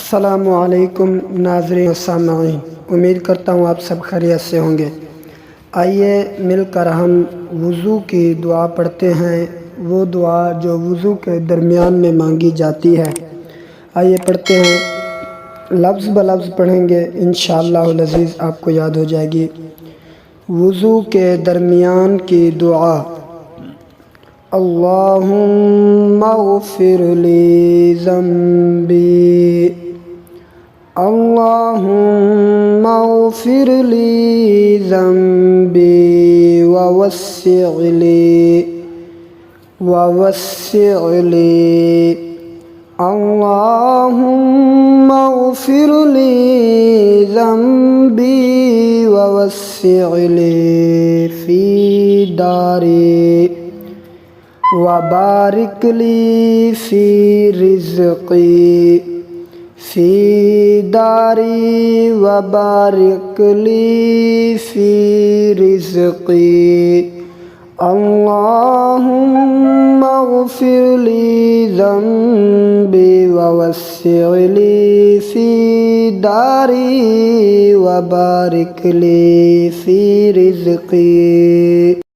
अस्सलामुअलैकुम नाज़रीन व सामईन, उम्मीद करता हूँ आप सब खैरियत से होंगे। आइए मिलकर हम वुज़ू की दुआ पढ़ते हैं, वो दुआ जो वुज़ू के दरमियान में मांगी जाती है। आइए पढ़ते हैं, लफ्ज़ ब लफ्ज़ पढ़ेंगे, इंशाअल्लाहुल अज़ीज़ आपको याद हो जाएगी। वुज़ू के दरमियान की दुआ। अल्लाहुम्मा ग़फ़िर ली ज़म्बी, अल्लाहुम्मा ग़फ़िर ली ज़म्बी ववस्सिअ ली, अल्लाहुम्मा ग़फ़िर ली ज़म्बी ववस्सिअ ली फ़ी दारी वबारिक ली फ़ी रिज़्क़ी, फ़ी दारी वबारिक ली फ़ी रिज़्क़ी, अल्लाहुम्मा ग़फ़िर ली ज़म्बी ववस्सिअ ली फ़ी दारी वबारिक ली फ़ी रिज़्क़ी।